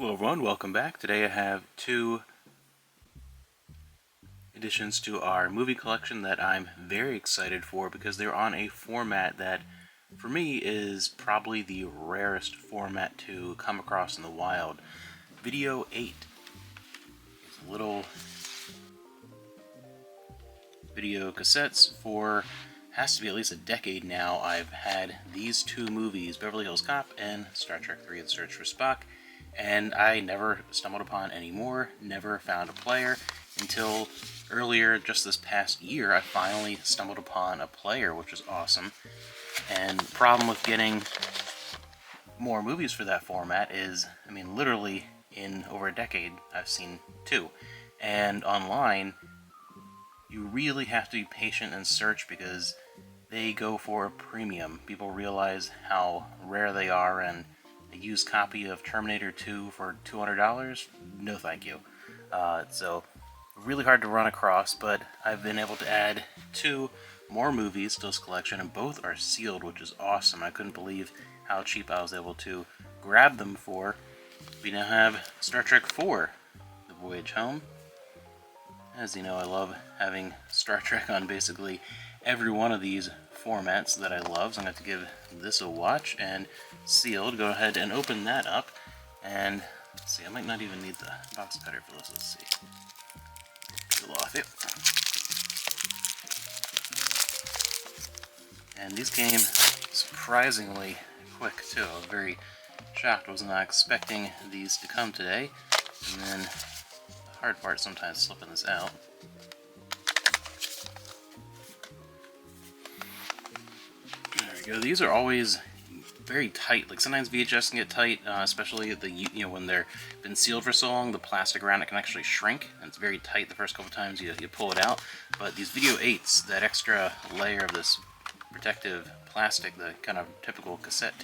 Hello everyone, welcome back. Today I have two additions to our movie collection that I'm very excited for because they're on a format that, for me, is probably the rarest format to come across in the wild. Video 8 is little video cassettes for, has to be at least a decade now. I've had these two movies, Beverly Hills Cop and Star Trek III: The Search for Spock, and I never stumbled upon any more, never found a player, until earlier, just this past year, I finally stumbled upon a player, which is awesome. And the problem with getting more movies for that format is, I mean, literally in over a decade, I've seen two. And online, you really have to be patient and search because they go for a premium. People realize how rare they are, and a used copy of Terminator 2 for $200? No thank you. So, really hard to run across, but I've been able to add two more movies to this collection, and both are sealed, which is awesome. I couldn't believe how cheap I was able to grab them for. We now have Star Trek IV, The Voyage Home. As you know, I love having Star Trek on basically every one of these formats that I love, so I'm going to have to give this a watch. And sealed, go ahead and open that up, and let's see, I might not even need the box cutter for this, let's see. Peel off it. And these came surprisingly quick too. I was very shocked, I was not expecting these to come today. And then the hard part sometimes slipping this out. There we go. These are always very tight. Like sometimes VHS can get tight, especially when they're been sealed for so long. The plastic around it can actually shrink, and it's very tight the first couple times you pull it out. But these Video 8s, that extra layer of this protective plastic, the kind of typical cassette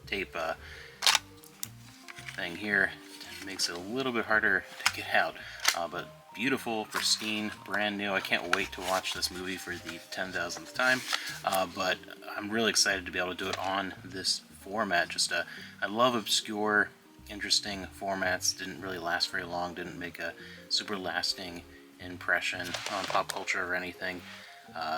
tape thing here, makes it a little bit harder to get out. But beautiful, pristine, brand new. I can't wait to watch this movie for the 10,000th time. But I'm really excited to be able to do it on this format. I love obscure, interesting formats. Didn't really last very long. Didn't make a super lasting impression on pop culture or anything.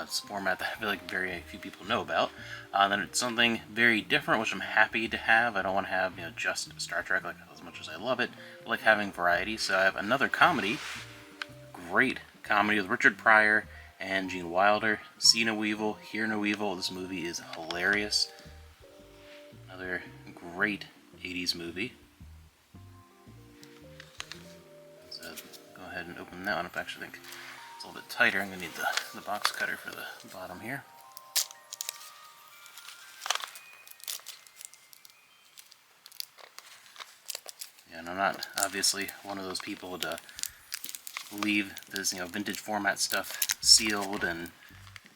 It's a format that I feel like very few people know about. Then it's something very different, which I'm happy to have. I don't want to have just Star Trek, like as much as I love it. I like having variety. So I have another comedy, great comedy with Richard Pryor and Gene Wilder, Cena Weevil, Cena Weevil. This movie is hilarious. Another great 80s movie. So go ahead and open that one up. Actually, I think it's a little bit tighter. I'm going to need the box cutter for the bottom here. Yeah, and I'm not obviously one of those people to leave this vintage format stuff sealed and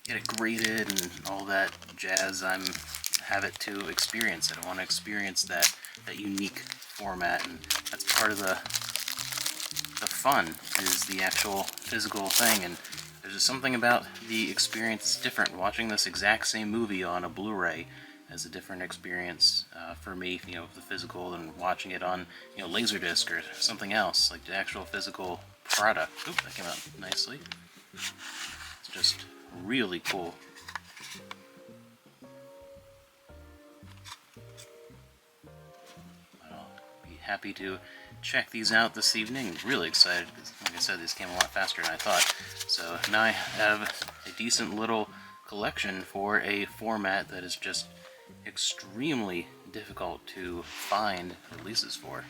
get it graded and all that jazz. Have it to experience it. I want to experience that unique format, and that's part of the fun, is the actual physical thing. And there's just something about the experience that's different. Watching this exact same movie on a Blu-ray is a different experience for me, the physical, than watching it on Laserdisc or something else, like the actual physical product. Oop, that came out nicely. It's just really cool. I'll be happy to check these out this evening. Really excited because, like I said, these came a lot faster than I thought. So now I have a decent little collection for a format that is just extremely difficult to find releases for.